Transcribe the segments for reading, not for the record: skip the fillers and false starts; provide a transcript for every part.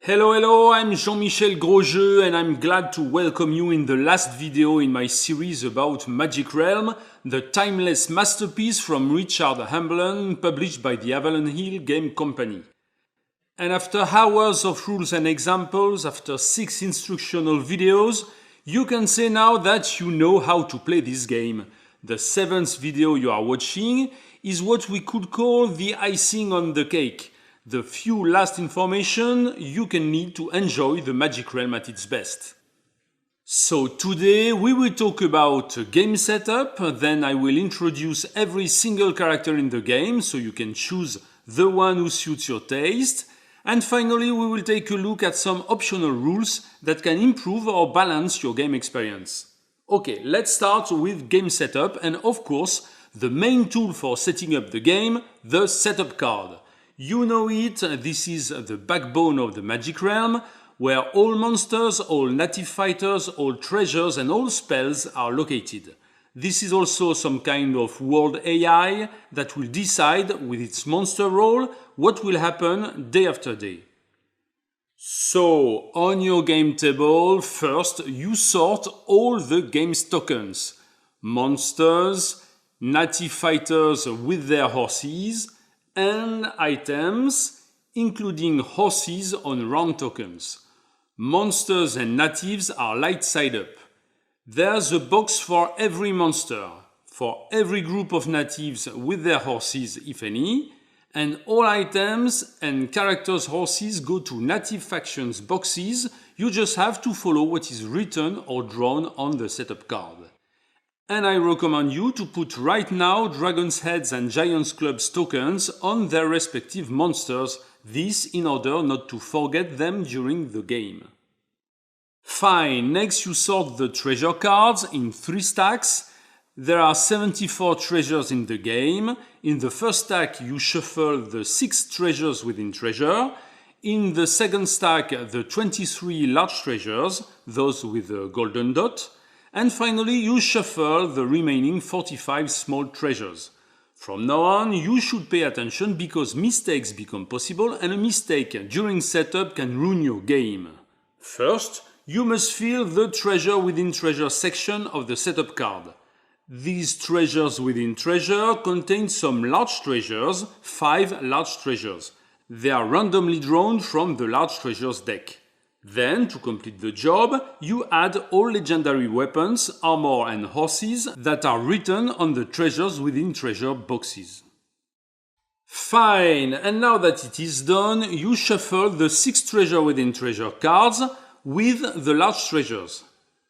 Hello, I'm Jean-Michel Grosjeu and I'm glad to welcome you in the last video in my series about Magic Realm, the timeless masterpiece from Richard Hamblen, published by the Avalon Hill Game Company. And after hours of rules and examples, after 6 instructional videos, you can say now that you know how to play this game. The 7th video you are watching is what we could call the icing on the cake. The few last information you can need to enjoy the Magic Realm at its best. So today we will talk about game setup, then I will introduce every single character in the game so you can choose the one who suits your taste, and finally we will take a look at some optional rules that can improve or balance your game experience. Okay, let's start with game setup and of course the main tool for setting up the game, the setup card. You know it, this is the backbone of the Magic Realm, where all monsters, all native fighters, all treasures and all spells are located. This is also some kind of world AI that will decide with its monster roll what will happen day after day. So, on your game table, first you sort all the game's tokens. Monsters, native fighters with their horses, and items, including horses on round tokens. Monsters and natives are light side up. There's a box for every monster, for every group of natives with their horses, if any, and all items and characters' horses go to native factions boxes. You just have to follow what is written or drawn on the setup card. And I recommend you to put right now Dragon's Heads and Giant's Clubs tokens on their respective monsters, this in order not to forget them during the game. Fine, next you sort the treasure cards in 3 stacks. There are 74 treasures in the game. In the first stack you shuffle the 6 treasures within treasure. In the second stack the 23 large treasures, those with a golden dot. And finally, you shuffle the remaining 45 small treasures. From now on, you should pay attention because mistakes become possible and a mistake during setup can ruin your game. First, you must fill the treasure within treasure section of the setup card. These treasures within treasure contain some large treasures, 5 large treasures. They are randomly drawn from the large treasures deck. Then, to complete the job, you add all legendary weapons, armor and horses that are written on the treasures within treasure boxes. Fine, and now that it is done, you shuffle the 6 treasure within treasure cards with the large treasures.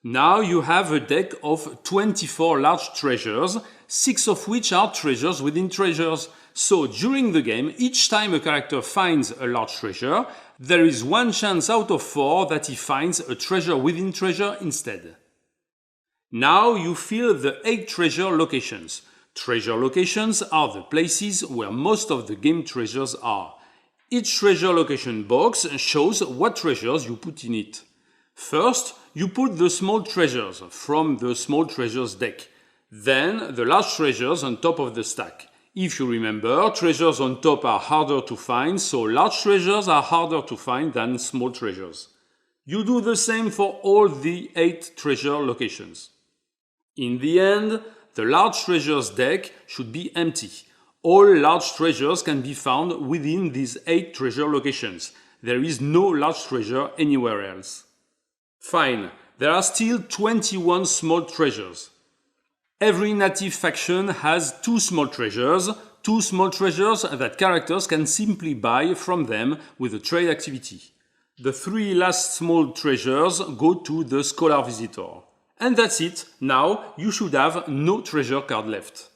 Now you have a deck of 24 large treasures, 6 of which are treasures within treasures. So during the game, each time a character finds a large treasure, there is 1 chance out of 4 that he finds a treasure within treasure instead. Now you fill the 8 treasure locations. Treasure locations are the places where most of the game treasures are. Each treasure location box shows what treasures you put in it. First, you put the small treasures from the small treasures deck. Then the large treasures on top of the stack. If you remember, treasures on top are harder to find, so large treasures are harder to find than small treasures. You do the same for all the 8 treasure locations. In the end, the large treasures deck should be empty. All large treasures can be found within these 8 treasure locations. There is no large treasure anywhere else. Fine, there are still 21 small treasures. Every native faction has 2 small treasures that characters can simply buy from them with a trade activity. The 3 last small treasures go to the Scholar Visitor. And that's it, now you should have no treasure card left.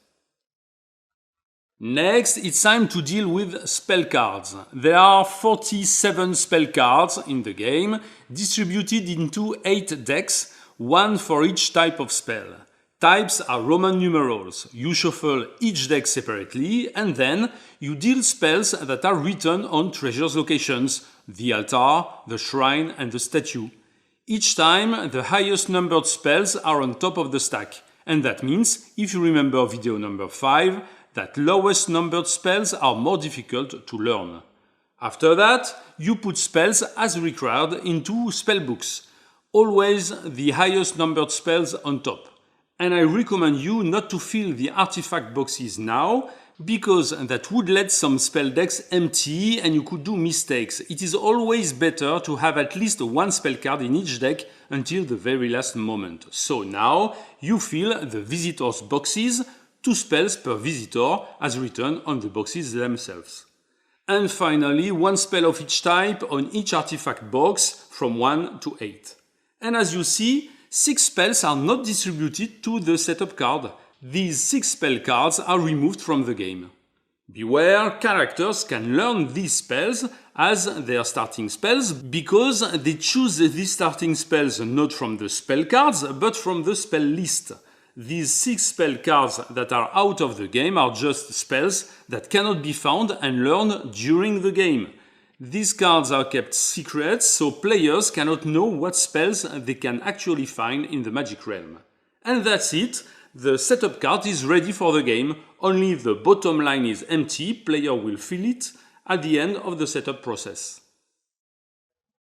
Next, it's time to deal with spell cards. There are 47 spell cards in the game, distributed into 8 decks, 1 for each type of spell. Types are Roman numerals. You shuffle each deck separately and then you deal spells that are written on treasures locations, the altar, the shrine and the statue. Each time the highest numbered spells are on top of the stack, and that means, if you remember video number 5, that lowest numbered spells are more difficult to learn. After that, you put spells as required into spellbooks. Always the highest numbered spells on top. And I recommend you not to fill the artifact boxes now, because that would let some spell decks empty and you could do mistakes. It is always better to have at least one spell card in each deck until the very last moment. So now you fill the visitors' boxes, 2 spells per visitor as written on the boxes themselves. And finally, 1 spell of each type on each artifact box from 1 to 8. And as you see, 6 spells are not distributed to the setup card. These 6 spell cards are removed from the game. Beware, characters can learn these spells as their starting spells because they choose these starting spells not from the spell cards but from the spell list. These 6 spell cards that are out of the game are just spells that cannot be found and learned during the game. These cards are kept secret, so players cannot know what spells they can actually find in the Magic realm. And that's it. The setup card is ready for the game, only the bottom line is empty, player will fill it at the end of the setup process.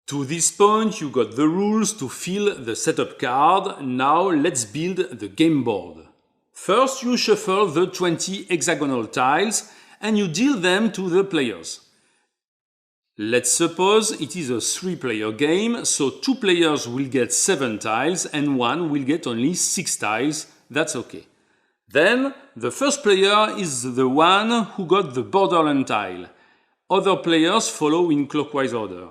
To this point you got the rules to fill the setup card, now let's build the game board. First you shuffle the 20 hexagonal tiles and you deal them to the players. Let's suppose it is a 3-player game, so 2 players will get 7 tiles and 1 will get only 6 tiles. That's okay. Then, the first player is the one who got the borderland tile. Other players follow in clockwise order.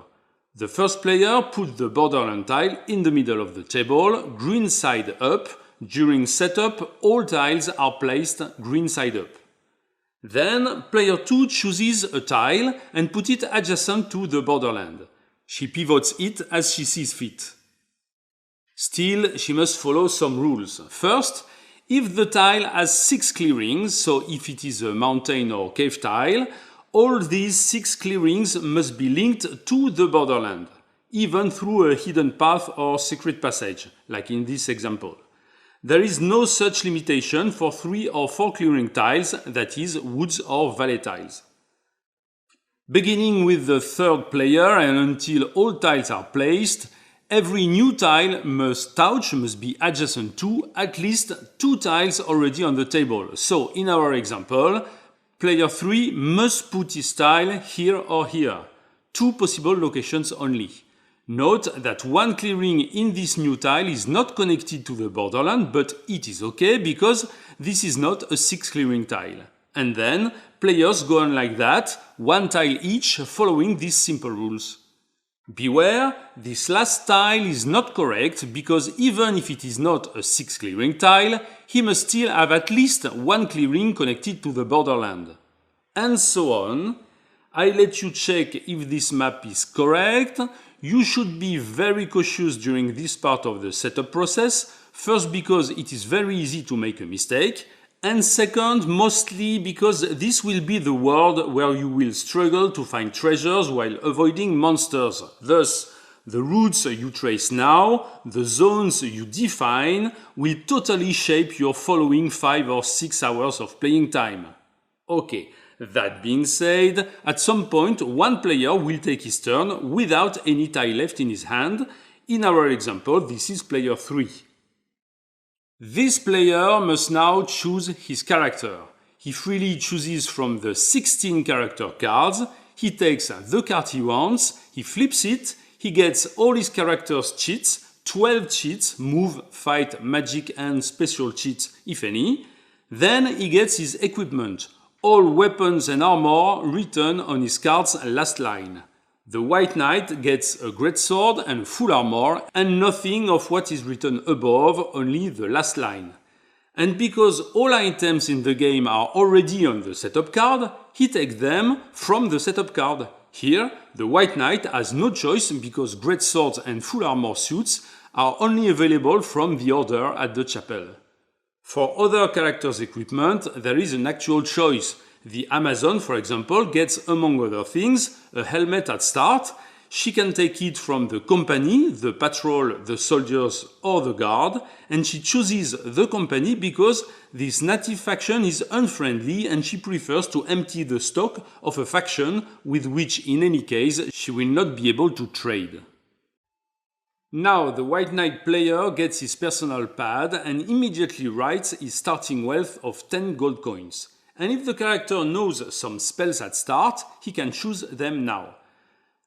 The first player put the borderland tile in the middle of the table, green side up. During setup, all tiles are placed green side up. Then, player 2 chooses a tile and put it adjacent to the borderland. She pivots it as she sees fit. Still, she must follow some rules. First, if the tile has 6 clearings, so if it is a mountain or cave tile, all these 6 clearings must be linked to the borderland, even through a hidden path or secret passage, like in this example. There is no such limitation for 3 or 4 clearing tiles, that is, woods or valley tiles. Beginning with the third player and until all tiles are placed, every new tile must be adjacent to at least 2 tiles already on the table. So, in our example, player 3 must put his tile here or here. 2 possible locations only. Note that 1 clearing in this new tile is not connected to the borderland, but it is okay because this is not a 6 clearing tile. And then, players go on like that, 1 tile each, following these simple rules. Beware, this last tile is not correct because even if it is not a 6 clearing tile, he must still have at least 1 clearing connected to the borderland. And so on. I let you check if this map is correct. You should be very cautious during this part of the setup process, first because it is very easy to make a mistake, and second, mostly because this will be the world where you will struggle to find treasures while avoiding monsters. Thus, the routes you trace now, the zones you define, will totally shape your following 5 or 6 hours of playing time. Okay, that being said, at some point one player will take his turn without any tile left in his hand. In our example, this is player 3. This player must now choose his character. He freely chooses from the 16 character cards. He takes the card he wants, he flips it, he gets all his character's cheats, 12 cheats, move, fight, magic and special cheats if any. Then he gets his equipment. All weapons and armor written on his card's last line. The White Knight gets a greatsword and full armor and nothing of what is written above, only the last line. And because all items in the game are already on the setup card, he takes them from the setup card. Here, the White Knight has no choice because greatswords and full armor suits are only available from the order at the chapel. For other characters' equipment, there is an actual choice. The Amazon, for example, gets, among other things, a helmet at start. She can take it from the company, the patrol, the soldiers or the guard, and she chooses the company because this native faction is unfriendly and she prefers to empty the stock of a faction with which in any case she will not be able to trade. Now the White Knight player gets his personal pad and immediately writes his starting wealth of 10 gold coins. And if the character knows some spells at start, he can choose them now.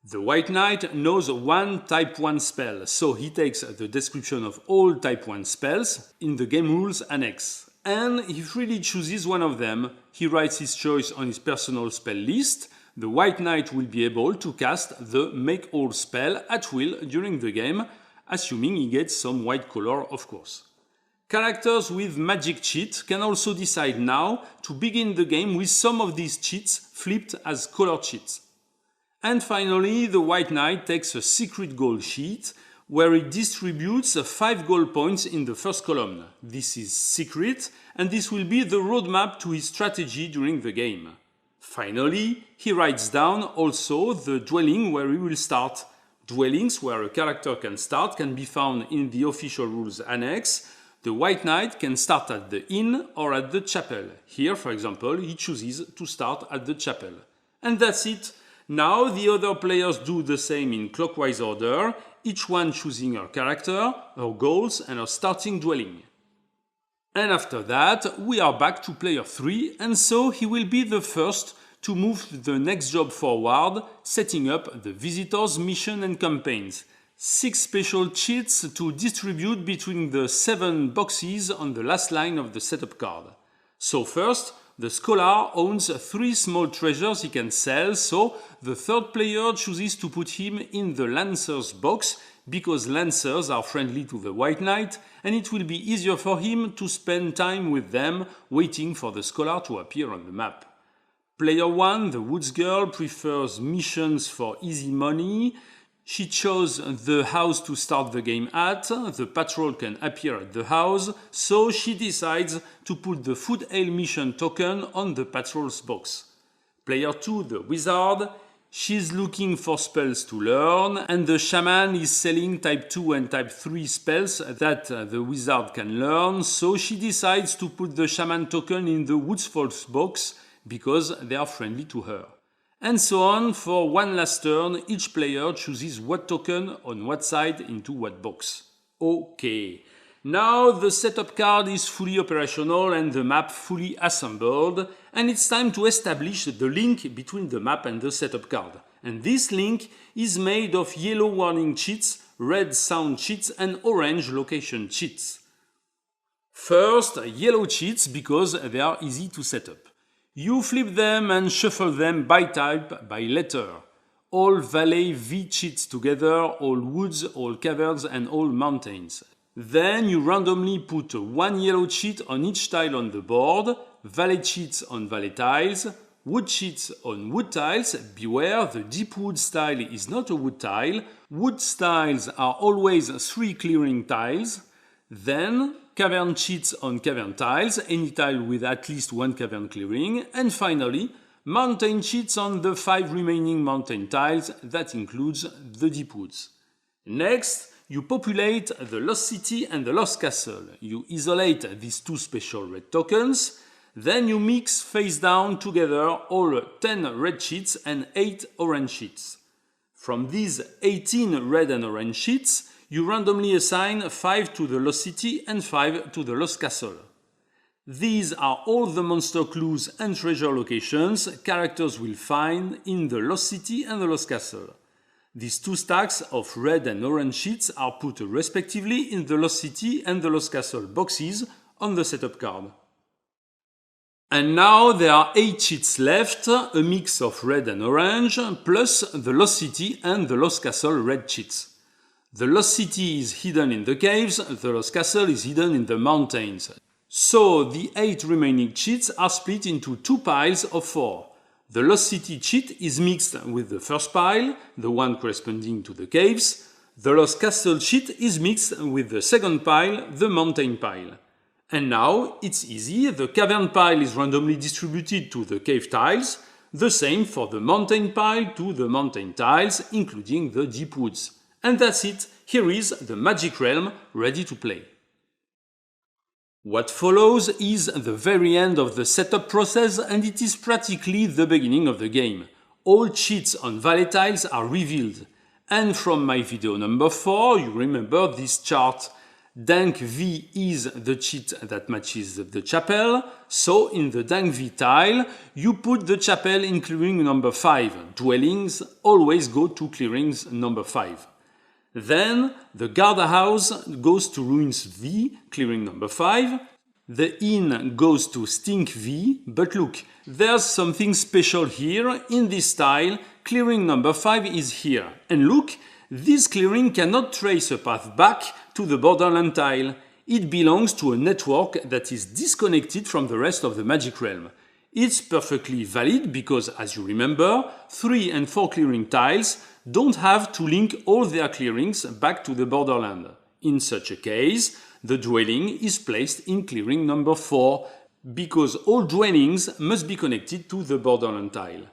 The White Knight knows one Type 1 spell, so he takes the description of all Type 1 spells in the game rules annex. And he freely chooses one of them. He writes his choice on his personal spell list. The White Knight will be able to cast the Make All spell at will during the game, assuming he gets some white color, of course. Characters with magic cheat can also decide now to begin the game with some of these cheats flipped as color cheats. And finally, the White Knight takes a secret goal sheet where it distributes 5 gold points in the first column. This is secret, and this will be the roadmap to his strategy during the game. Finally, he writes down also the dwelling where he will start. Dwellings where a character can start can be found in the official rules annex. The White Knight can start at the inn or at the chapel. Here, for example, he chooses to start at the chapel. And that's it. Now the other players do the same in clockwise order, each one choosing her character, her goals and her starting dwelling. And after that, we are back to player 3, and so he will be the first to move the next job forward, setting up the visitors' mission and campaigns. 6 special cheats to distribute between the 7 boxes on the last line of the setup card. So first, the scholar owns 3 small treasures he can sell, so the third player chooses to put him in the Lancer's box because Lancers are friendly to the White Knight and it will be easier for him to spend time with them waiting for the scholar to appear on the map. Player 1, the Woods Girl, prefers missions for easy money. She chose the house to start the game at, the patrol can appear at the house, so she decides to put the food ale mission token on the patrol's box. Player 2, the Wizard, she's looking for spells to learn, and the Shaman is selling Type 2 and Type 3 spells that the Wizard can learn, so she decides to put the Shaman token in the Woodsfall's box because they are friendly to her. And so on, for one last turn, each player chooses what token on what side into what box. Okay, now the setup card is fully operational and the map fully assembled, and it's time to establish the link between the map and the setup card. And this link is made of yellow warning cheats, red sound cheats and orange location cheats. First, yellow cheats because they are easy to set up. You flip them and shuffle them by type, by letter. All valley V cheats together, all woods, all caverns and all mountains. Then you randomly put 1 yellow cheat on each tile on the board, valley cheats on valley tiles, wood cheats on wood tiles. Beware, the deep woods tile is not a wood tile. Wood tiles are always 3 clearing tiles. Then cavern cheats on cavern tiles, any tile with at least 1 cavern clearing. And finally, mountain cheats on the 5 remaining mountain tiles, that includes the deep woods. Next, you populate the Lost City and the Lost Castle. You isolate these 2 special red tokens. Then you mix face down together all 10 red sheets and 8 orange sheets. From these 18 red and orange sheets, you randomly assign 5 to the Lost City and 5 to the Lost Castle. These are all the monster clues and treasure locations characters will find in the Lost City and the Lost Castle. These 2 stacks of red and orange sheets are put respectively in the Lost City and the Lost Castle boxes on the setup card. And now there are 8 sheets left, a mix of red and orange, plus the Lost City and the Lost Castle red sheets. The Lost City is hidden in the caves, the Lost Castle is hidden in the mountains. So the 8 remaining cheats are split into 2 piles of 4. The Lost City cheat is mixed with the first pile, the one corresponding to the caves. The Lost Castle cheat is mixed with the second pile, the mountain pile. And now it's easy, the cavern pile is randomly distributed to the cave tiles, The same for the mountain pile to the mountain tiles, including the deep woods. And that's it. Here is the Magic Realm ready to play. What follows is the very end of the setup process, and it is practically the beginning of the game. All cheats on valley tiles are revealed. And from my video number 4, you remember this chart. Dank V is the cheat that matches the chapel, so in the Dank V tile, you put the chapel in clearing number 5. Dwellings always go to clearings number 5. Then the guardhouse goes to ruins V, clearing number 5. The inn goes to stink V, but look, there's something special here. In this tile, clearing number 5 is here. And look, this clearing cannot trace a path back to the borderland tile. It belongs to a network that is disconnected from the rest of the Magic Realm. It's perfectly valid because, as you remember, 3 and 4 clearing tiles don't have to link all their clearings back to the borderland. In such a case, the dwelling is placed in clearing number 4 because all dwellings must be connected to the borderland tile.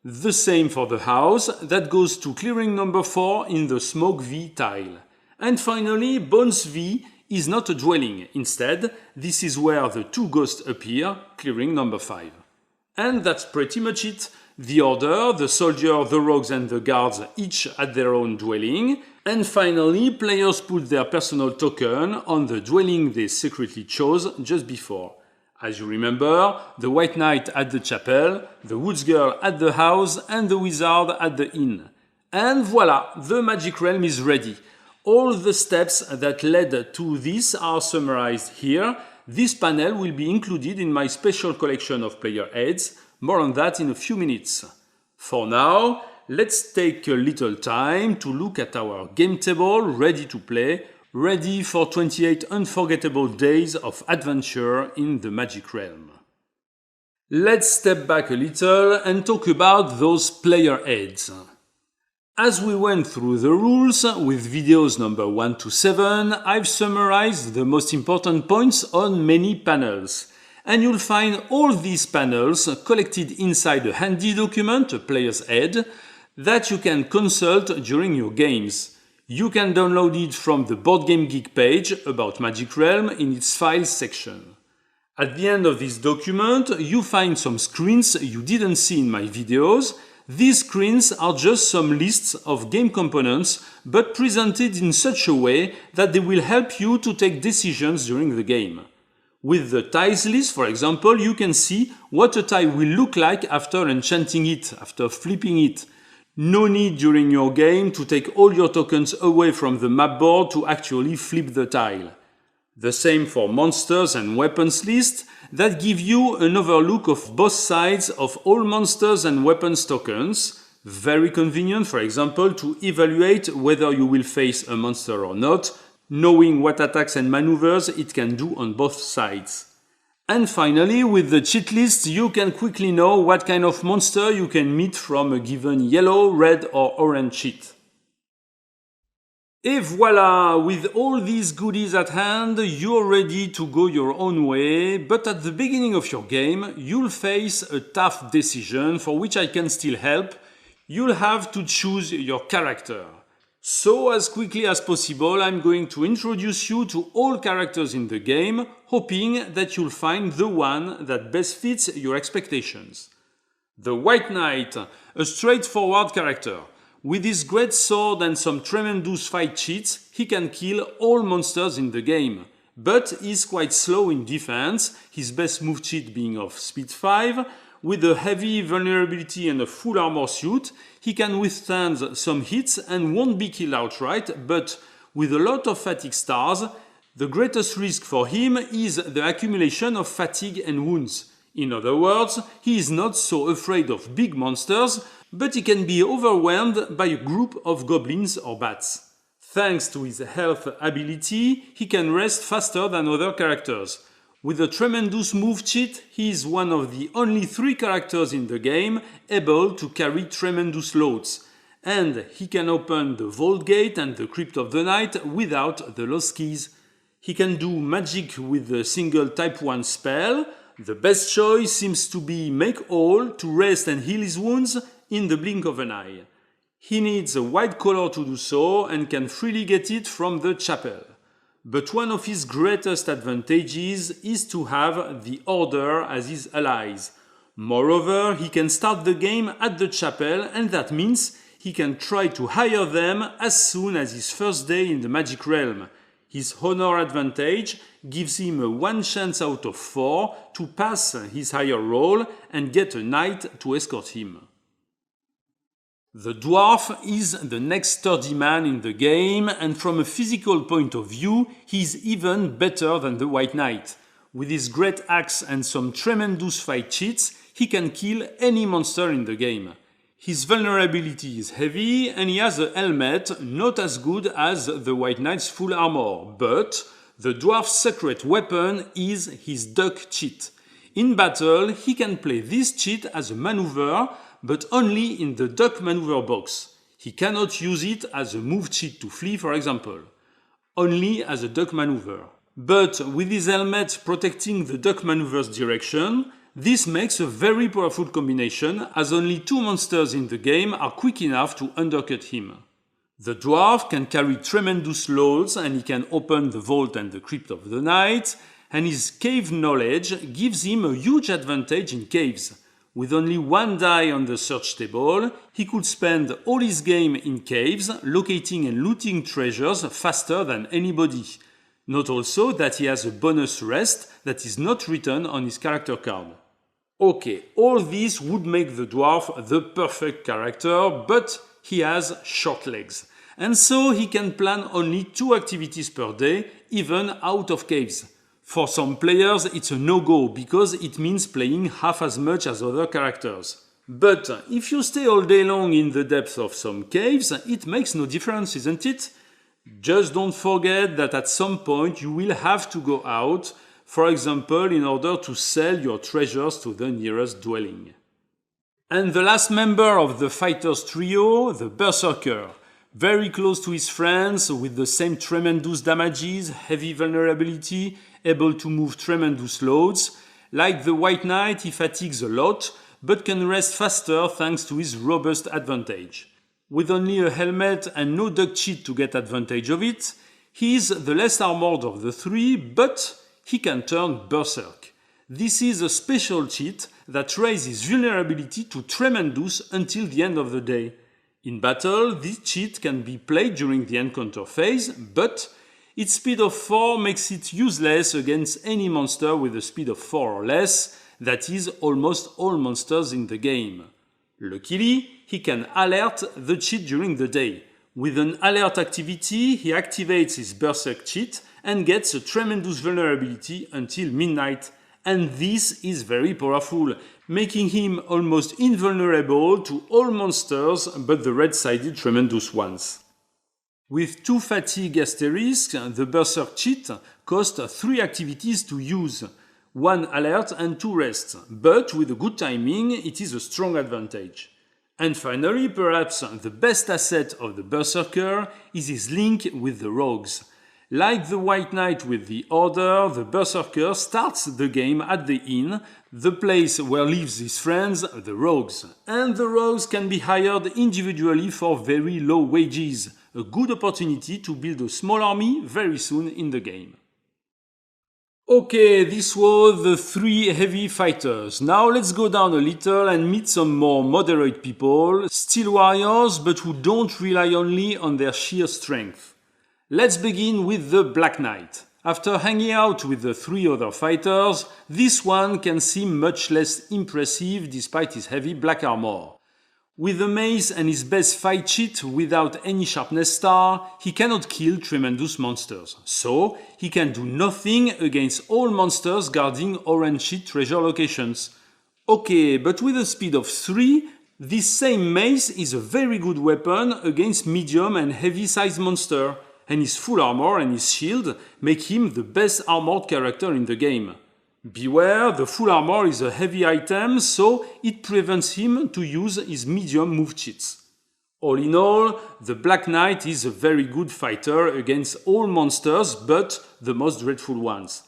The same for the house that goes to clearing number 4 in the Smoke V tile. And finally, Bones V is not a dwelling. Instead, this is where the 2 ghosts appear, clearing number 5. And that's pretty much it. The order, the soldier, the rogues and the guards each at their own dwelling. And finally, players put their personal token on the dwelling they secretly chose just before. As you remember, the White Knight at the chapel, the Woods Girl at the house and the Wizard at the inn. And voila, the Magic Realm is ready. All the steps that led to this are summarized here. This panel will be included in my special collection of player aids. More on that in a few minutes. For now, let's take a little time to look at our game table ready to play, ready for 28 unforgettable days of adventure in the Magic Realm. Let's step back a little and talk about those player aids. As we went through the rules with videos number 1 to 7, I've summarized the most important points on many panels. And you'll find all these panels collected inside a handy document, a player's aid, that you can consult during your games. You can download it from the Board Game Geek page about Magic Realm in its files section. At the end of this document, you find some screens you didn't see in my videos. These screens are just some lists of game components, but presented in such a way that they will help you to take decisions during the game. With the tiles list, for example, you can see what a tile will look like after enchanting it, after flipping it. No need during your game to take all your tokens away from the map board to actually flip the tile. The same for monsters and weapons list that give you an overlook of both sides of all monsters and weapons tokens. Very convenient, for example, to evaluate whether you will face a monster or not, knowing what attacks and maneuvers it can do on both sides. And finally, with the cheat list, you can quickly know what kind of monster you can meet from a given yellow, red or orange cheat. Et voila! With all these goodies at hand, you're ready to go your own way, but at the beginning of your game, you'll face a tough decision for which I can still help. You'll have to choose your character. So as quickly as possible, I'm going to introduce you to all characters in the game, hoping that you'll find the one that best fits your expectations. The White Knight, a straightforward character. With his great sword and some tremendous fight cheats, he can kill all monsters in the game. But he's quite slow in defense, his best move cheat being of speed 5. With a heavy vulnerability and a full armor suit, he can withstand some hits and won't be killed outright, but with a lot of fatigue stars, the greatest risk for him is the accumulation of fatigue and wounds. In other words, he is not so afraid of big monsters, but he can be overwhelmed by a group of goblins or bats. Thanks to his health ability, he can rest faster than other characters. With a tremendous move cheat, he is one of the only 3 characters in the game able to carry tremendous loads. And he can open the Vault Gate and the Crypt of the Night without the lost keys. He can do magic with a single type 1 spell, The best choice seems to be make all to rest and heal his wounds in the blink of an eye. He needs a white collar to do so and can freely get it from the chapel. But one of his greatest advantages is to have the Order as his allies. Moreover, he can start the game at the chapel, and that means he can try to hire them as soon as his first day in the magic realm. His honor advantage gives him a 1 chance out of 4 to pass his higher roll and get a knight to escort him. The dwarf is the next sturdy man in the game, and from a physical point of view, he is even better than the white knight. With his great axe and some tremendous fight cheats, he can kill any monster in the game. His vulnerability is heavy, and he has a helmet not as good as the white knight's full armor, but the dwarf's secret weapon is his duck cheat. In battle, he can play this cheat as a maneuver, but only in the duck maneuver box. He cannot use it as a move cheat to flee, for example. Only as a duck maneuver. But with his helmet protecting the duck maneuver's direction, this makes a very powerful combination, as only 2 monsters in the game are quick enough to undercut him. The dwarf can carry tremendous loads, and he can open the vault and the crypt of the night, and his cave knowledge gives him a huge advantage in caves. With only 1 die on the search table, he could spend all his game in caves, locating and looting treasures faster than anybody. Note also that he has a bonus rest that is not written on his character card. Okay, all this would make the dwarf the perfect character, but he has short legs. And so he can plan only 2 activities per day, even out of caves. For some players, it's a no-go because it means playing half as much as other characters. But if you stay all day long in the depths of some caves, it makes no difference, isn't it? Just don't forget that at some point you will have to go out, for example, in order to sell your treasures to the nearest dwelling. And the last member of the fighters trio, the Berserker. Very close to his friends, with the same tremendous damages, heavy vulnerability, able to move tremendous loads. Like the White Knight, he fatigues a lot, but can rest faster thanks to his robust advantage. With only a helmet and no duck cheat to get advantage of it, he is the less armored of the 3, but he can turn Berserk. This is a special cheat that raises vulnerability to tremendous until the end of the day. In battle, this cheat can be played during the encounter phase, but its speed of 4 makes it useless against any monster with a speed of 4 or less, that is, almost all monsters in the game. Luckily, he can alert the cheat during the day. With an alert activity, he activates his Berserk cheat and gets a tremendous vulnerability until midnight. And this is very powerful, making him almost invulnerable to all monsters but the red-sided tremendous ones. With 2 fatigue asterisks, the Berserk cheat costs 3 activities to use, 1 alert and 2 rest, but with a good timing it is a strong advantage. And finally, perhaps the best asset of the Berserker is his link with the rogues. Like the White Knight with the Order, the Berserker starts the game at the inn, the place where lives his friends, the rogues. And the rogues can be hired individually for very low wages, a good opportunity to build a small army very soon in the game. Okay, this was the 3 heavy fighters. Now let's go down a little and meet some more moderate people, still warriors but who don't rely only on their sheer strength. Let's begin with the Black Knight. After hanging out with the 3 other fighters, this one can seem much less impressive despite his heavy black armor. With a mace and his best fight cheat without any sharpness star, he cannot kill tremendous monsters. So, he can do nothing against all monsters guarding orange sheet treasure locations. Okay, but with a speed of 3, this same mace is a very good weapon against medium and heavy sized monsters. And his full armor and his shield make him the best armored character in the game. Beware, the full armor is a heavy item, so it prevents him to use his medium move cheats. All in all, the Black Knight is a very good fighter against all monsters but the most dreadful ones.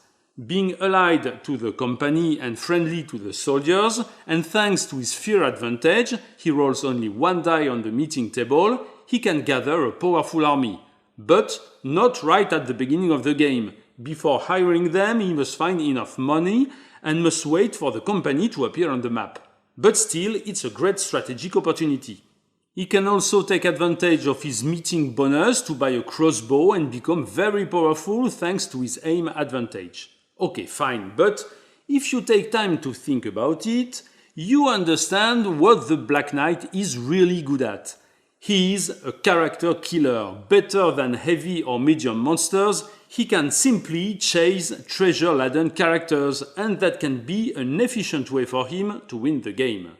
Being allied to the company and friendly to the soldiers, and thanks to his fear advantage, he rolls only one die on the meeting table, he can gather a powerful army. But not right at the beginning of the game. Before hiring them, he must find enough money and must wait for the company to appear on the map. But still, it's a great strategic opportunity. He can also take advantage of his meeting bonus to buy a crossbow and become very powerful thanks to his aim advantage. Okay, fine, but if you take time to think about it, you understand what the Black Knight is really good at. He is a character killer. Better than heavy or medium monsters, he can simply chase treasure-laden characters, and that can be an efficient way for him to win the game.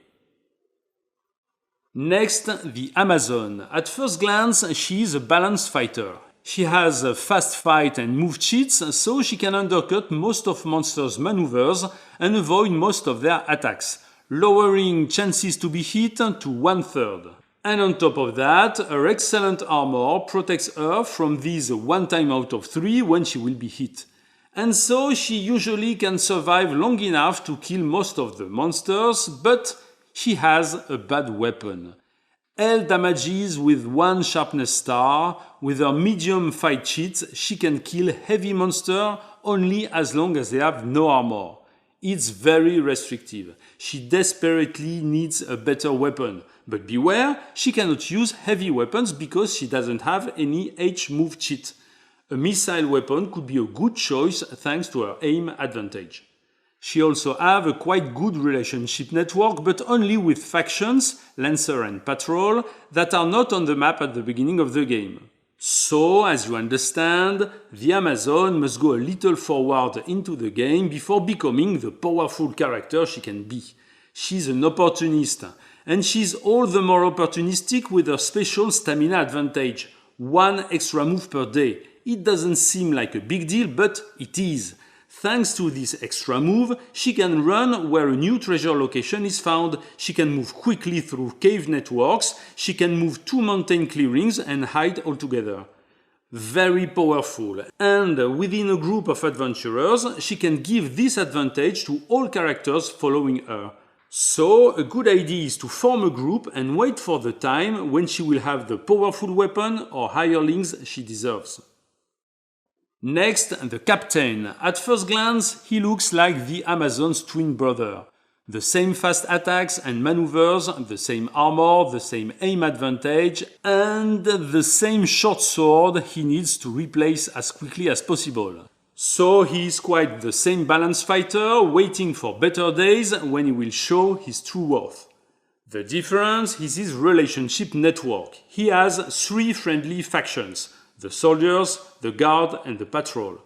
Next, the Amazon. At first glance, she is a balanced fighter. She has a fast fight and move cheats, so she can undercut most of monsters' maneuvers and avoid most of their attacks, lowering chances to be hit to 1/3. And on top of that, her excellent armor protects her from these 1 time out of 3 when she will be hit. And so she usually can survive long enough to kill most of the monsters, but she has a bad weapon. L damages with 1 sharpness star. With her medium fight cheats, she can kill heavy monsters only as long as they have no armor. It's very restrictive. She desperately needs a better weapon. But beware, she cannot use heavy weapons because she doesn't have any H-move cheat. A missile weapon could be a good choice thanks to her aim advantage. She also has a quite good relationship network, but only with factions, Lancer and Patrol, that are not on the map at the beginning of the game. So, as you understand, the Amazon must go a little forward into the game before becoming the powerful character she can be. She's an opportunist, and she's all the more opportunistic with her special stamina advantage. 1 extra move per day. It doesn't seem like a big deal, but it is. Thanks to this extra move, she can run where a new treasure location is found, she can move quickly through cave networks, she can move 2 mountain clearings and hide altogether. Very powerful. And within a group of adventurers, she can give this advantage to all characters following her. So, a good idea is to form a group and wait for the time when she will have the powerful weapon or hirelings she deserves. Next, the Captain. At first glance, he looks like the Amazon's twin brother. The same fast attacks and maneuvers, the same armor, the same aim advantage, and the same short sword he needs to replace as quickly as possible. So he is quite the same balanced fighter, waiting for better days when he will show his true worth. The difference is his relationship network. He has 3 friendly factions: the soldiers, the guard, and the patrol.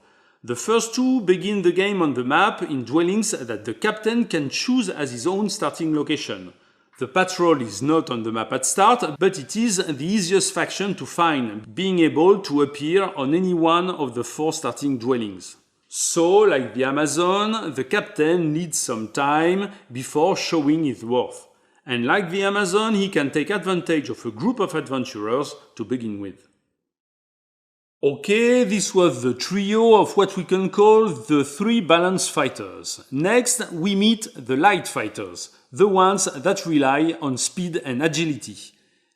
The first 2 begin the game on the map in dwellings that the captain can choose as his own starting location. The patrol is not on the map at start, but it is the easiest faction to find, being able to appear on any one of the 4 starting dwellings. So, like the Amazon, the captain needs some time before showing his worth. And like the Amazon, he can take advantage of a group of adventurers to begin with. Okay, this was the trio of what we can call the 3 balanced fighters. Next, we meet the light fighters, the ones that rely on speed and agility.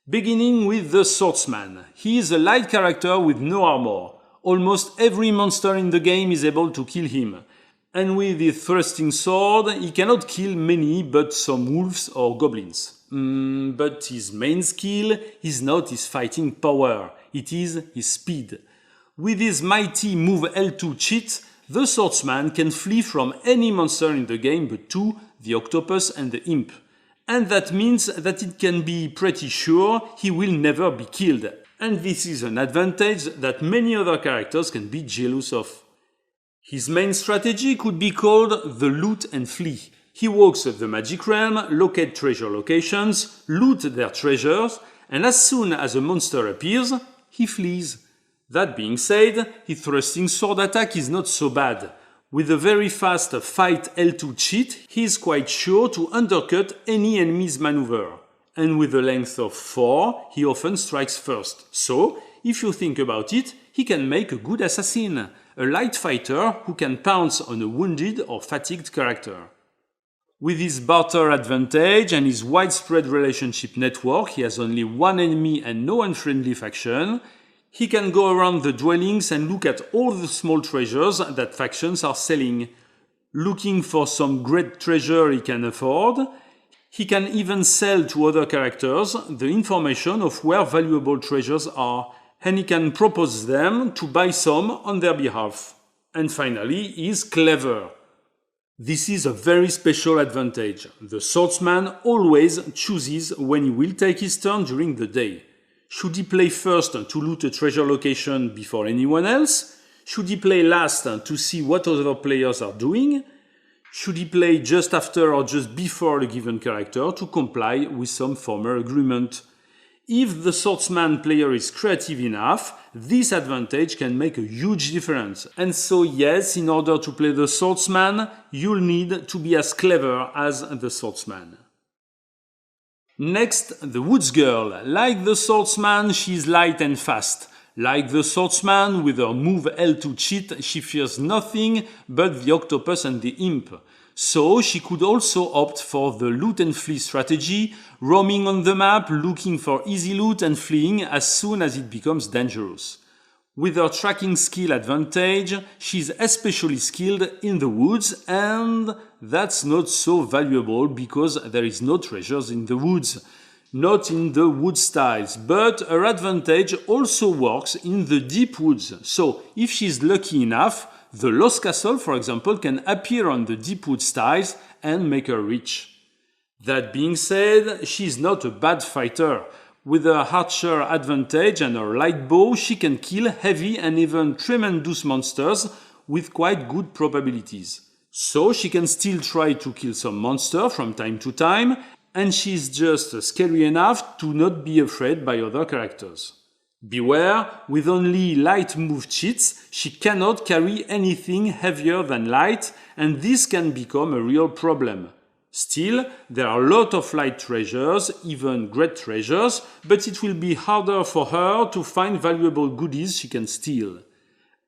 Beginning with the swordsman. He is a light character with no armor. Almost every monster in the game is able to kill him. And with his thrusting sword, he cannot kill many but some wolves or goblins. But his main skill is not his fighting power, it is his speed. With his mighty move L2 cheat, the swordsman can flee from any monster in the game but 2, the octopus and the imp. And that means that it can be pretty sure he will never be killed. And this is an advantage that many other characters can be jealous of. His main strategy could be called the loot and flee. He walks the magic realm, locate treasure locations, loot their treasures, and as soon as a monster appears, he flees. That being said, his thrusting sword attack is not so bad. With a very fast fight L2 cheat, he is quite sure to undercut any enemy's maneuver. And with a length of 4, he often strikes first. So, if you think about it, he can make a good assassin, a light fighter who can pounce on a wounded or fatigued character. With his barter advantage and his widespread relationship network, he has only one enemy and no unfriendly faction. He can go around the dwellings and look at all the small treasures that factions are selling. Looking for some great treasure he can afford. He can even sell to other characters the information of where valuable treasures are, and he can propose them to buy some on their behalf. And finally, he is clever. This is a very special advantage. The swordsman always chooses when he will take his turn during the day. Should he play first to loot a treasure location before anyone else? Should he play last to see what other players are doing? Should he play just after or just before a given character to comply with some former agreement? If the swordsman player is creative enough, this advantage can make a huge difference. And so yes, in order to play the swordsman, you'll need to be as clever as the swordsman. Next, the woods girl. Like the swordsman, she's light and fast. Like the swordsman, with her move L2 cheat, she fears nothing but the octopus and the imp. So she could also opt for the loot and flee strategy, roaming on the map, looking for easy loot and fleeing as soon as it becomes dangerous. With her tracking skill advantage, she's especially skilled in the woods, and that's not so valuable because there is no treasures in the woods. Not in the wood styles, but her advantage also works in the deep woods. So if she's lucky enough, the Lost Castle, for example, can appear on the deep wood styles and make her rich. That being said, she's not a bad fighter. With her archer advantage and her light bow, she can kill heavy and even tremendous monsters with quite good probabilities. So she can still try to kill some monster from time to time, and she's just scary enough to not be afraid by other characters. Beware, with only light move cheats, she cannot carry anything heavier than light, and this can become a real problem. Still, there are a lot of light treasures, even great treasures, but it will be harder for her to find valuable goodies she can steal.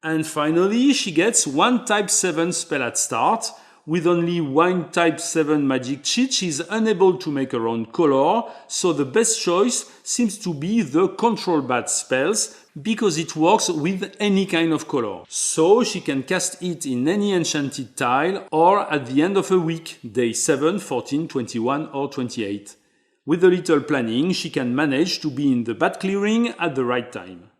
And finally, she gets one type 7 spell at start. With only one type 7 magic cheat, she is unable to make her own color, so the best choice seems to be the control bat spells, because it works with any kind of color. So she can cast it in any enchanted tile or at the end of a week, day 7, 14, 21 or 28. With a little planning, she can manage to be in the bat clearing at the right time.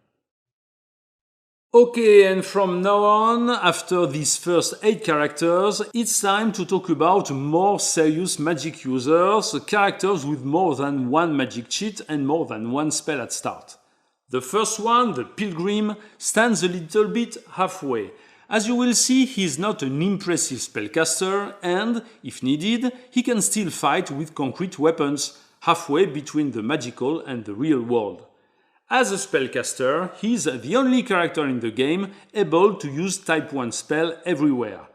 Okay, and from now on, after these first 8 characters, it's time to talk about more serious magic users, characters with more than one magic cheat and more than one spell at start. The first one, the Pilgrim, stands a little bit halfway. As you will see, he is not an impressive spellcaster and, if needed, he can still fight with concrete weapons, halfway between the magical and the real world. As a spellcaster, he is the only character in the game able to use type 1 spell everywhere.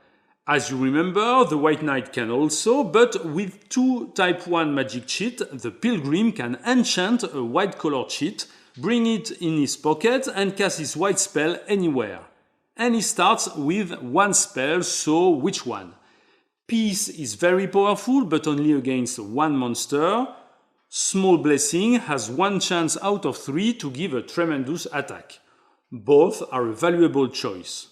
As you remember, the White Knight can also, but with 2 type 1 magic cheat, the Pilgrim can enchant a white color cheat, bring it in his pocket and cast his white spell anywhere. And he starts with 1 spell, so which one? Peace is very powerful, but only against 1 monster. Small Blessing has 1 chance out of 3 to give a tremendous attack. Both are a valuable choice.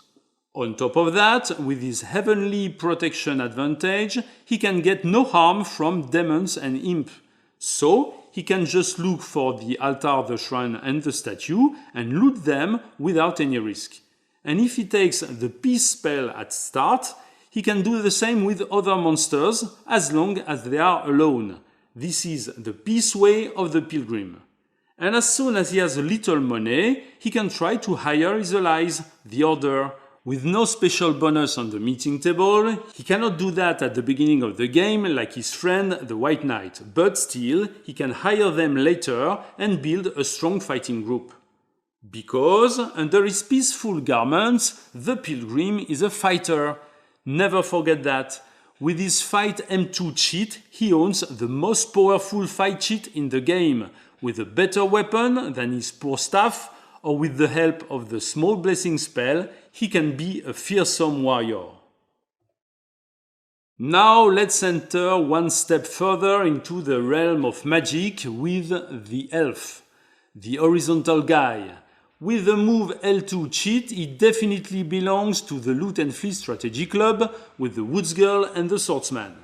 On top of that, with his Heavenly Protection advantage, he can get no harm from demons and imp. So, he can just look for the altar, the shrine and the statue and loot them without any risk. And if he takes the Peace spell at start, he can do the same with other monsters as long as they are alone. This is the peace way of the Pilgrim. And as soon as he has a little money, he can try to hire his allies, the Order. With no special bonus on the meeting table, he cannot do that at the beginning of the game like his friend the White Knight, but still, he can hire them later and build a strong fighting group. Because, under his peaceful garments, the Pilgrim is a fighter. Never forget that. With his Fight M2 cheat, he owns the most powerful fight cheat in the game, with a better weapon than his poor staff, or with the help of the small blessing spell, he can be a fearsome warrior. Now let's enter one step further into the realm of magic with the elf, the horizontal guy. With the move L2 cheat, he definitely belongs to the Loot and Flee strategy club with the Woods Girl and the Swordsman.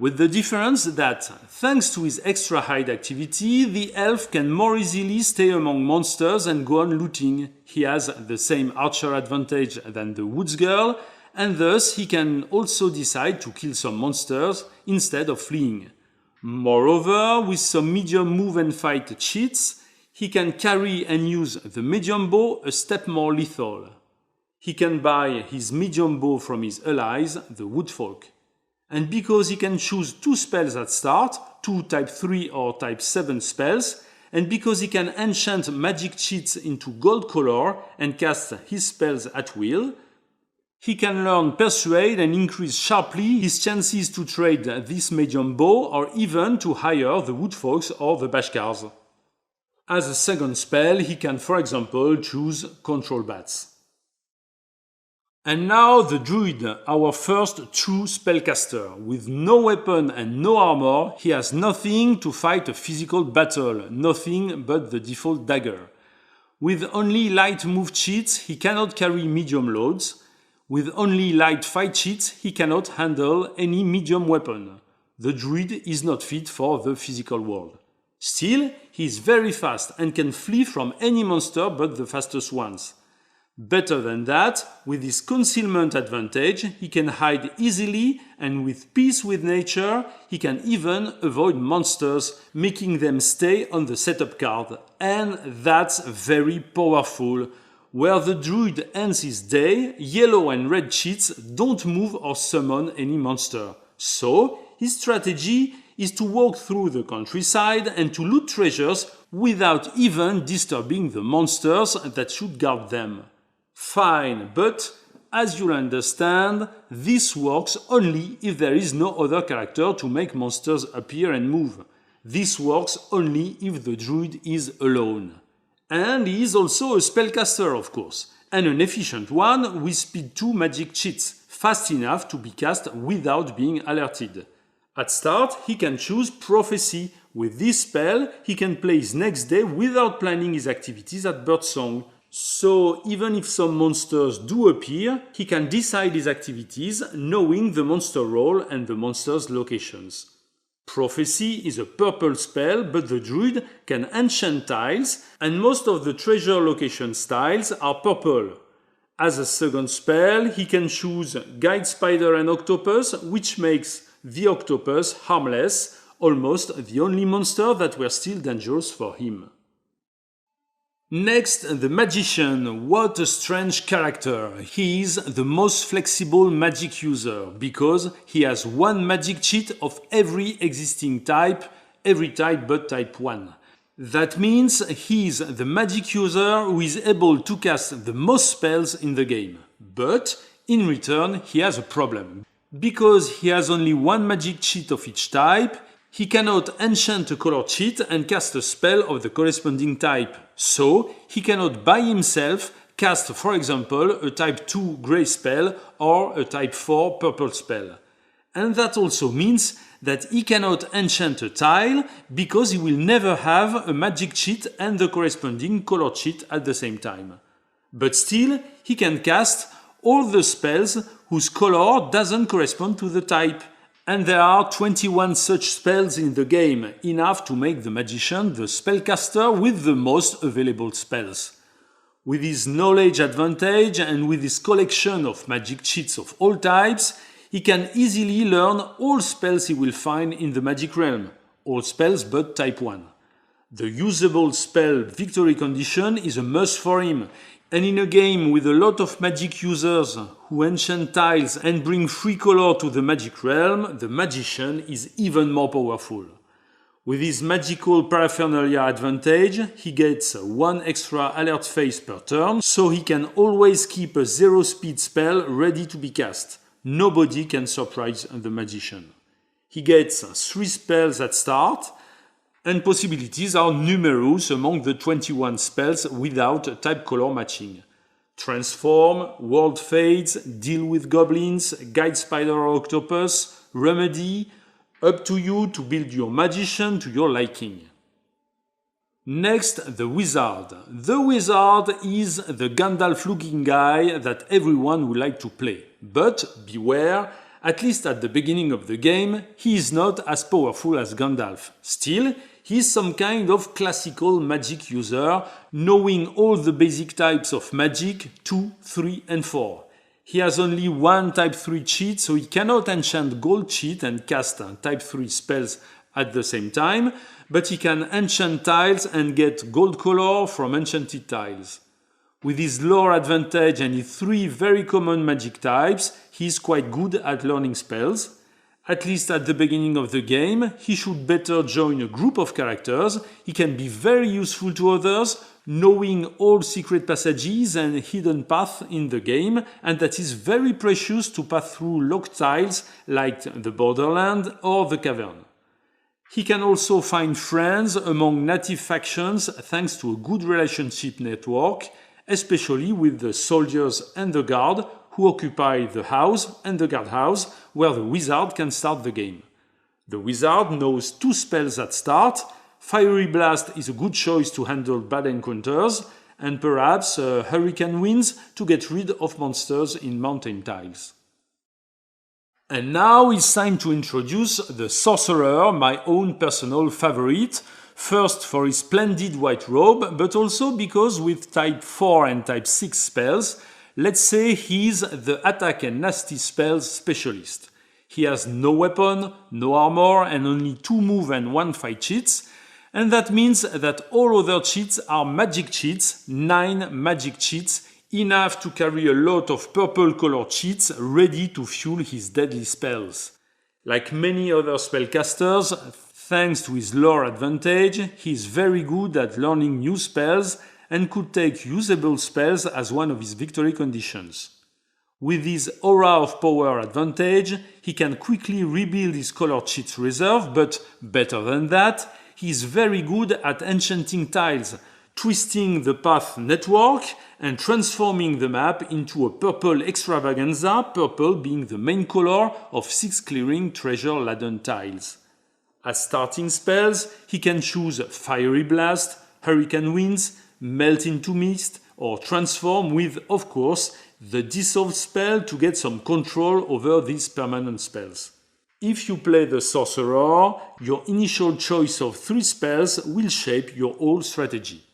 With the difference that, thanks to his extra hide activity, the elf can more easily stay among monsters and go on looting. He has the same archer advantage than the Woods Girl, and thus he can also decide to kill some monsters instead of fleeing. Moreover, with some medium move and fight cheats, he can carry and use the medium bow a step more lethal. He can buy his medium bow from his allies, the Woodfolk. And because he can choose 2 spells at start, 2 type 3 or type 7 spells, and because he can enchant magic cheats into gold color and cast his spells at will, he can learn Persuade and increase sharply his chances to trade this medium bow or even to hire the Woodfolks or the Bashkars. As a second spell, he can, for example, choose Control Bats. And now the Druid, our first true spellcaster. With no weapon and no armor, he has nothing to fight a physical battle, nothing but the default dagger. With only light move cheats, he cannot carry medium loads. With only light fight cheats, he cannot handle any medium weapon. The Druid is not fit for the physical world. Still, he is very fast and can flee from any monster but the fastest ones. Better than that, with his concealment advantage, he can hide easily, and with peace with nature, he can even avoid monsters, making them stay on the setup card. And that's very powerful. Where the Druid ends his day, yellow and red cheats don't move or summon any monster. So, his strategy is to walk through the countryside and to loot treasures without even disturbing the monsters that should guard them. Fine, but as you'll understand, this works only if there is no other character to make monsters appear and move. This works only if the Druid is alone. And he is also a spellcaster, of course, and an efficient one with speed 2 magic cheats, fast enough to be cast without being alerted. At start, he can choose Prophecy. With this spell, he can play his next day without planning his activities at birdsong. So, even if some monsters do appear, he can decide his activities knowing the monster role and the monster's locations. Prophecy is a purple spell, but the Druid can enchant tiles, and most of the treasure location tiles are purple. As a second spell, he can choose Guide Spider and Octopus, which makes the octopus harmless, almost the only monster that were still dangerous for him. Next, the Magician. What a strange character. He is the most flexible magic user because he has one magic cheat of every existing type, every type but type 1. That means he is the magic user who is able to cast the most spells in the game. But, in return, he has a problem. Because he has only one magic cheat of each type, he cannot enchant a color cheat and cast a spell of the corresponding type. So, he cannot by himself cast, for example, a type 2 grey spell or a type 4 purple spell. And that also means that he cannot enchant a tile because he will never have a magic cheat and the corresponding color cheat at the same time. But still, he can cast all the spells whose color doesn't correspond to the type. And there are 21 such spells in the game, enough to make the Magician the spellcaster with the most available spells. With his knowledge advantage and with his collection of magic cheats of all types, he can easily learn all spells he will find in the magic realm, all spells but type 1. The usable spell victory condition is a must for him, and in a game with a lot of magic users who enchant tiles and bring free color to the magic realm, the Magician is even more powerful. With his magical paraphernalia advantage, he gets one extra alert phase per turn, so he can always keep a 0 speed spell ready to be cast. Nobody can surprise the Magician. He gets 3 spells at start, And possibilities are numerous among the 21 spells without type color matching. Transform, World Fades, Deal with Goblins, Guide Spider or Octopus, Remedy, up to you to build your magician to your liking. Next, the Wizard. The Wizard is the Gandalf-looking guy that everyone would like to play. But beware, at least at the beginning of the game, he is not as powerful as Gandalf. Still, he is some kind of classical magic user, knowing all the basic types of magic 2, 3 and 4. He has only one type 3 cheat, so he cannot enchant gold cheat and cast type 3 spells at the same time, but he can enchant tiles and get gold color from enchanted tiles. With his lore advantage and his 3 very common magic types, he is quite good at learning spells. At least at the beginning of the game, he should better join a group of characters. He can be very useful to others, knowing all secret passages and hidden paths in the game, and that is very precious to pass through locked tiles like the Borderland or the Cavern. He can also find friends among native factions thanks to a good relationship network, especially with the soldiers and the guard who occupy the house and the guardhouse where the wizard can start the game. The wizard knows 2 spells at start. Fiery Blast is a good choice to handle bad encounters, and perhaps Hurricane Winds to get rid of monsters in mountain tiles. And now it's time to introduce the Sorcerer, my own personal favorite. First for his splendid white robe, but also because with type 4 and type 6 spells, let's say he's the attack and nasty spells specialist. He has no weapon, no armor, and only 2 move and 1 fight cheats. And that means that all other cheats are magic cheats, 9 magic cheats, enough to carry a lot of purple color cheats ready to fuel his deadly spells. Like many other spellcasters, thanks to his lore advantage, he is very good at learning new spells and could take usable spells as one of his victory conditions. With his aura of power advantage, he can quickly rebuild his color cheats reserve, but better than that, he is very good at enchanting tiles, twisting the path network and transforming the map into a purple extravaganza, purple being the main color of 6 clearing treasure-laden tiles. As starting spells, he can choose Fiery Blast, Hurricane Winds, Melt into Mist, or Transform with, of course, the Dissolve spell to get some control over these permanent spells. If you play the Sorcerer, your initial choice of 3 spells will shape your whole strategy.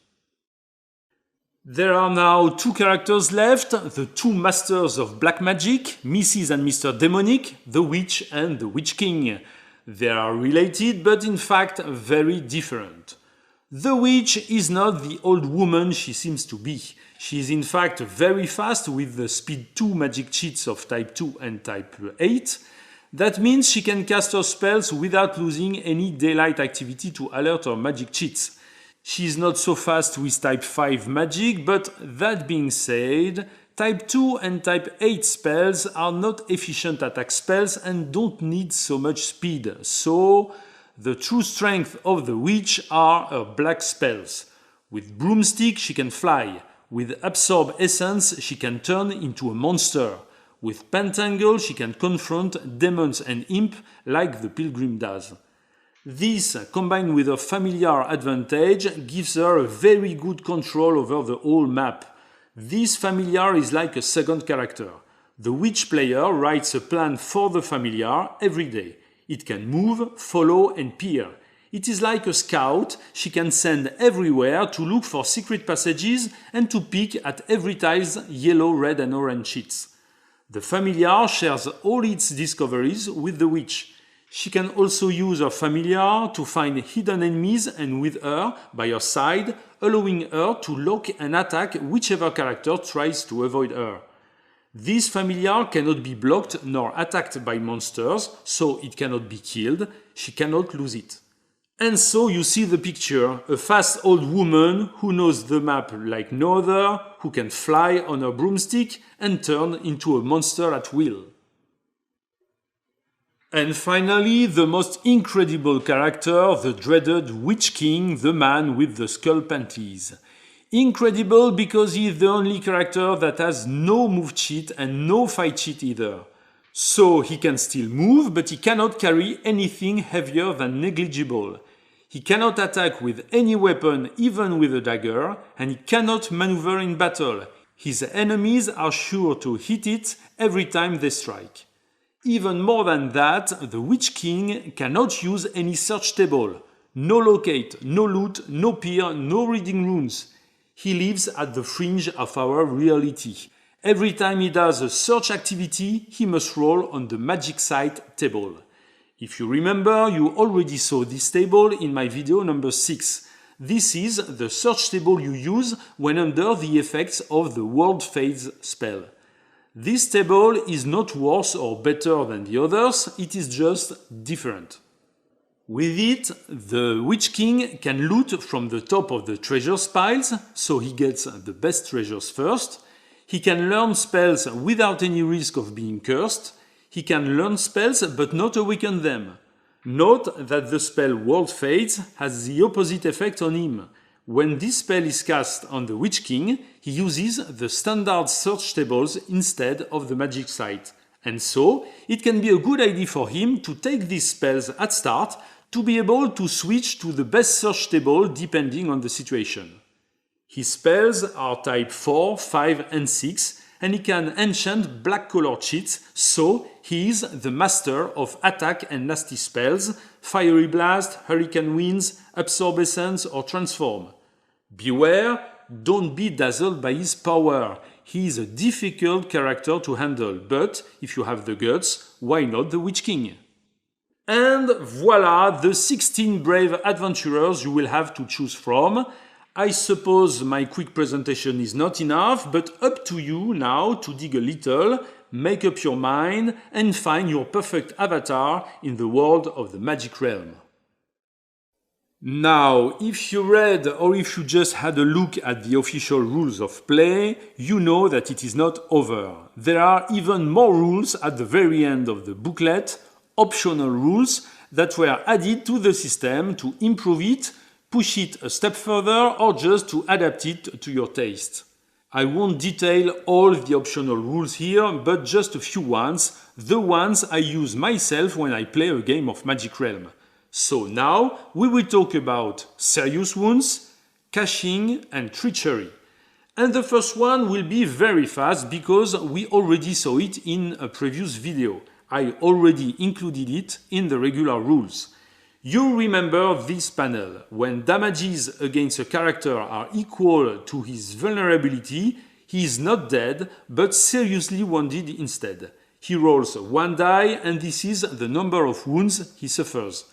There are now 2 characters left, the 2 masters of black magic, Mrs. and Mr. Demonic, the Witch and the Witch King. They are related, but in fact very different. The Witch is not the old woman she seems to be. She is in fact very fast with the speed 2 magic cheats of type 2 and type 8. That means she can cast her spells without losing any daylight activity to alert her magic cheats. She is not so fast with type 5 magic, but that being said, type 2 and type 8 spells are not efficient attack spells and don't need so much speed. So, the true strength of the witch are her black spells. With Broomstick she can fly. With Absorb Essence she can turn into a monster. With Pentangle she can confront demons and imp like the Pilgrim does. This, combined with her familiar advantage, gives her a very good control over the whole map. This familiar is like a second character. The witch player writes a plan for the familiar every day. It can move, follow and peer. It is like a scout, she can send everywhere to look for secret passages and to pick at every tile's yellow, red and orange sheets. The familiar shares all its discoveries with the witch. She can also use her familiar to find hidden enemies and with her, by her side, allowing her to lock and attack whichever character tries to avoid her. This familiar cannot be blocked nor attacked by monsters, so it cannot be killed, she cannot lose it. And so you see the picture, a fast old woman who knows the map like no other, who can fly on her broomstick and turn into a monster at will. And finally, the most incredible character, the dreaded Witch King, the man with the skull panties. Incredible because he is the only character that has no move cheat and no fight cheat either. So he can still move, but he cannot carry anything heavier than negligible. He cannot attack with any weapon, even with a dagger, and he cannot maneuver in battle. His enemies are sure to hit it every time they strike. Even more than that, the Witch King cannot use any search table. No locate, no loot, no peer, no reading runes. He lives at the fringe of our reality. Every time he does a search activity, he must roll on the magic site table. If you remember, you already saw this table in my video number 6. This is the search table you use when under the effects of the World Fades spell. This table is not worse or better than the others, it is just different. With it, the Witch King can loot from the top of the treasures piles, so he gets the best treasures first. He can learn spells without any risk of being cursed. He can learn spells but not awaken them. Note that the spell World Fades has the opposite effect on him. When this spell is cast on the Witch King, he uses the standard search tables instead of the magic site. And so, it can be a good idea for him to take these spells at start to be able to switch to the best search table depending on the situation. His spells are type 4, 5 and 6, and he can enchant black color cheats, so he is the master of attack and nasty spells, Fiery Blast, Hurricane Winds, Absorbescence or Transform. Beware, don't be dazzled by his power. He is a difficult character to handle, but if you have the guts, why not the Witch King? And voila, the 16 brave adventurers you will have to choose from. I suppose my quick presentation is not enough, but up to you now to dig a little, make up your mind and find your perfect avatar in the world of the Magic Realm. Now, if you read or if you just had a look at the official rules of play, you know that it is not over. There are even more rules at the very end of the booklet, optional rules that were added to the system to improve it, push it a step further or just to adapt it to your taste. I won't detail all the optional rules here, but just a few ones, the ones I use myself when I play a game of Magic Realm. So now we will talk about serious wounds, caching and treachery. And the first one will be very fast because we already saw it in a previous video. I already included it in the regular rules. You remember this panel. When damages against a character are equal to his vulnerability, he is not dead, but seriously wounded instead. He rolls 1 die and this is the number of wounds he suffers.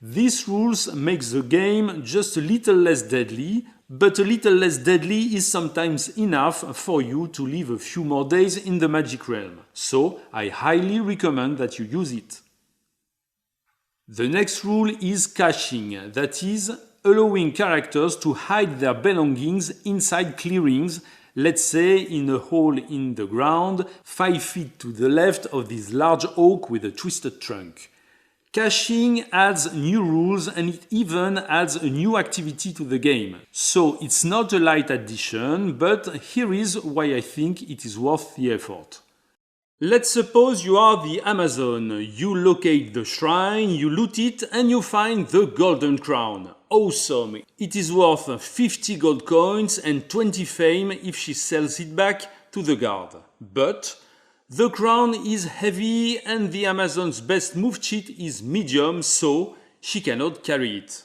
These rules make the game just a little less deadly, but a little less deadly is sometimes enough for you to live a few more days in the Magic Realm. So I highly recommend that you use it. The next rule is caching, that is, allowing characters to hide their belongings inside clearings, let's say in a hole in the ground 5 feet to the left of this large oak with a twisted trunk. Caching adds new rules and it even adds a new activity to the game. So it's not a light addition, but here is why I think it is worth the effort. Let's suppose you are the Amazon. You locate the shrine, you loot it, and you find the golden crown. Awesome! It is worth 50 gold coins and 20 fame if she sells it back to the guard. But the crown is heavy and the Amazon's best move cheat is medium, so she cannot carry it.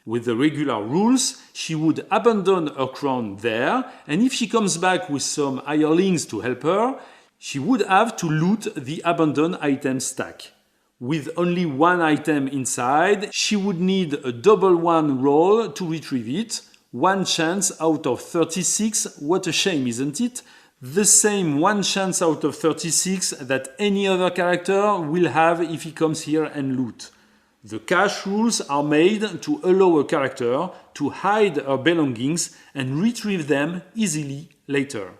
With the regular rules, she would abandon her crown there, and if she comes back with some hirelings to help her, she would have to loot the abandoned item stack. With only 1 item inside, she would need a double 1 roll to retrieve it. 1 chance out of 36, what a shame, isn't it? The same 1 chance out of 36 that any other character will have if he comes here and loot. The cache rules are made to allow a character to hide her belongings and retrieve them easily later.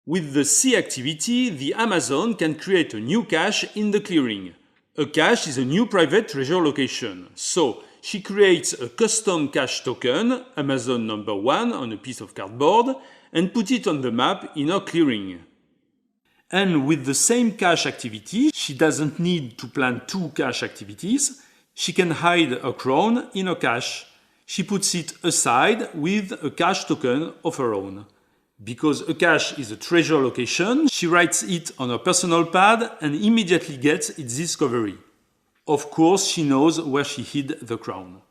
With the sea activity, the Amazon can create a new cache in the clearing. A cache is a new private treasure location. So she creates a custom cache token, Amazon number 1, on a piece of cardboard and put it on the map in her clearing. And with the same cache activity, she doesn't need to plan 2 cache activities. She can hide a crown in a cache. She puts it aside with a cache token of her own. Because a cache is a treasure location, she writes it on her personal pad and immediately gets its discovery. Of course, she knows where she hid the crown.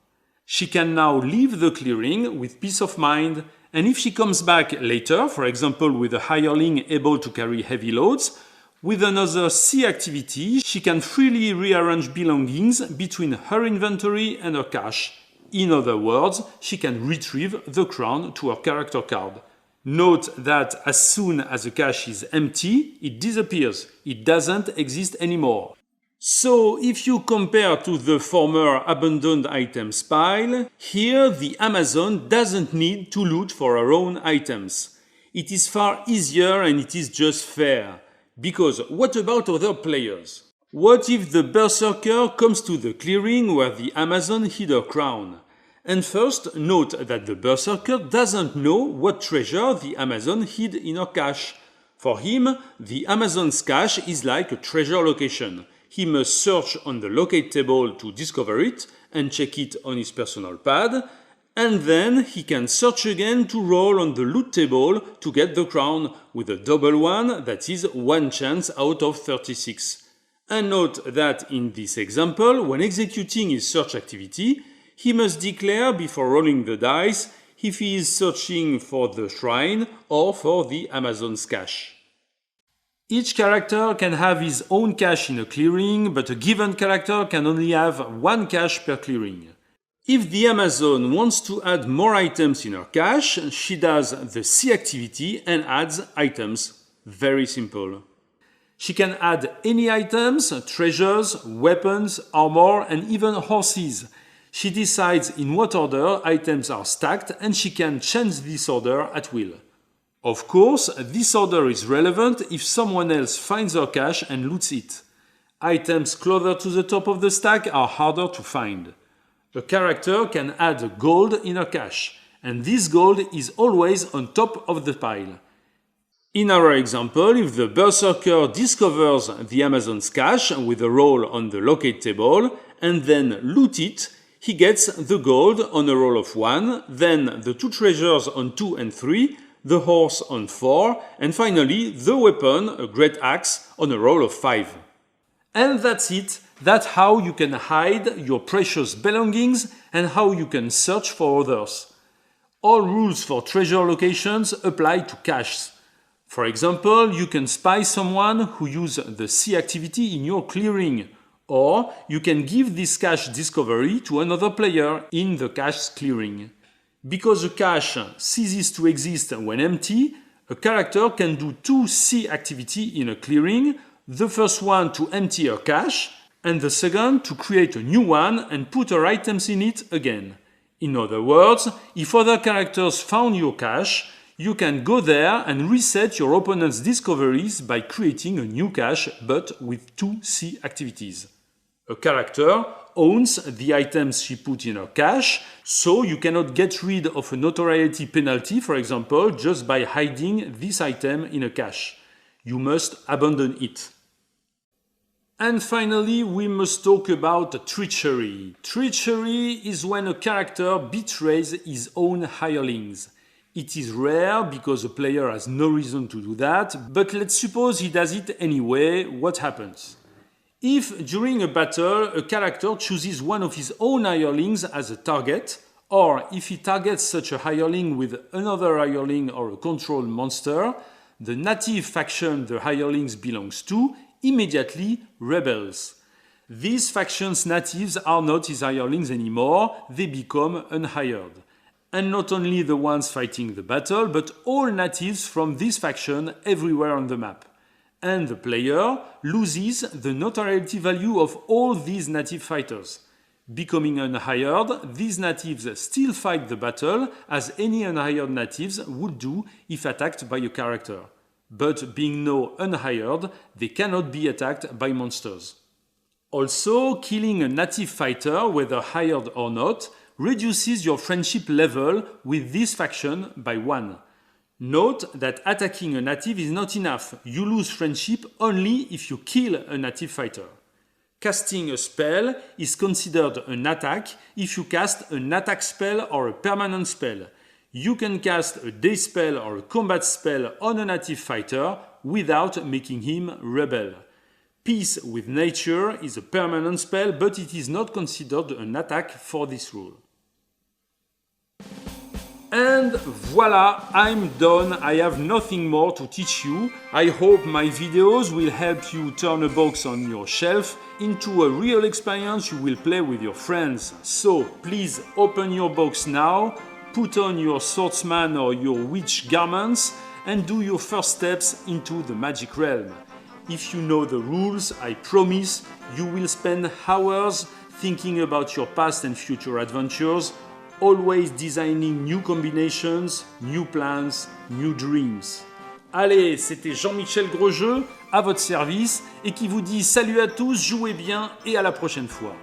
She can now leave the clearing with peace of mind, and if she comes back later, for example with a hireling able to carry heavy loads, with another C activity, she can freely rearrange belongings between her inventory and her cache. In other words, she can retrieve the crown to her character card. Note that as soon as the cache is empty, it disappears. It doesn't exist anymore. So if you compare to the former abandoned items pile, here the Amazon doesn't need to loot for her own items. It is far easier and it is just fair. Because what about other players? What if the Berserker comes to the clearing where the Amazon hid her crown? And first, note that the Berserker doesn't know what treasure the Amazon hid in her cache. For him, the Amazon's cache is like a treasure location. He must search on the locate table to discover it and check it on his personal pad, and then he can search again to roll on the loot table to get the crown with a double one, that is 1 chance out of 36. And note that in this example, when executing his search activity, he must declare before rolling the dice if he is searching for the shrine or for the Amazon's cache. Each character can have his own cache in a clearing, but a given character can only have 1 cache per clearing. If the Amazon wants to add more items in her cache, she does the C activity and adds items. Very simple. She can add any items, treasures, weapons, armor, and even horses. She decides in what order items are stacked and she can change this order at will. Of course, this order is relevant if someone else finds her cache and loots it. Items closer to the top of the stack are harder to find. A character can add gold in her cache, and this gold is always on top of the pile. In our example, if the Berserker discovers the Amazon's cache with a roll on the locate table and then loot it, he gets the gold on a roll of 1, then the 2 treasures on 2 and 3, the horse on 4, and finally the weapon, a great axe, on a roll of 5. And that's it. That's how you can hide your precious belongings and how you can search for others. All rules for treasure locations apply to caches. For example, you can spy someone who uses the C activity in your clearing, or you can give this cache discovery to another player in the cache's clearing. Because a cache ceases to exist when empty, a character can do 2 C activity in a clearing, the first one to empty her cache, and the second to create a new one and put her items in it again. In other words, if other characters found your cache, you can go there and reset your opponent's discoveries by creating a new cache but with 2 C activities. A character owns the items she put in her cache, so you cannot get rid of a notoriety penalty, for example, just by hiding this item in a cache. You must abandon it. And finally, we must talk about treachery. Treachery is when a character betrays his own hirelings. It is rare because the player has no reason to do that, but let's suppose he does it anyway. What happens? If during a battle a character chooses one of his own hirelings as a target, or if he targets such a hireling with another hireling or a controlled monster, the native faction the hirelings belongs to immediately rebels. These faction's natives are not his hirelings anymore, they become unhired. And not only the ones fighting the battle, but all natives from this faction everywhere on the map. And the player loses the notoriety value of all these native fighters. Becoming unhired, these natives still fight the battle as any unhired natives would do if attacked by a character. But being now unhired, they cannot be attacked by monsters. Also, killing a native fighter, whether hired or not, reduces your friendship level with this faction by 1. Note that attacking a native is not enough. You lose friendship only if you kill a native fighter. Casting a spell is considered an attack if you cast an attack spell or a permanent spell. You can cast a day spell or a combat spell on a native fighter without making him rebel. Peace with Nature is a permanent spell, but it is not considered an attack for this rule. And voila, I'm done. I have nothing more to teach you. I hope my videos will help you turn a box on your shelf into a real experience you will play with your friends. So please open your box now, put on your swordsman or your witch garments, and do your first steps into the magic realm. If you know the rules, I promise you will spend hours thinking about your past and future adventures, always designing new combinations, new plans, new dreams. Allez, c'était Jean-Michel Grosjeu, à votre service, et qui vous dit salut à tous, jouez bien et à la prochaine fois.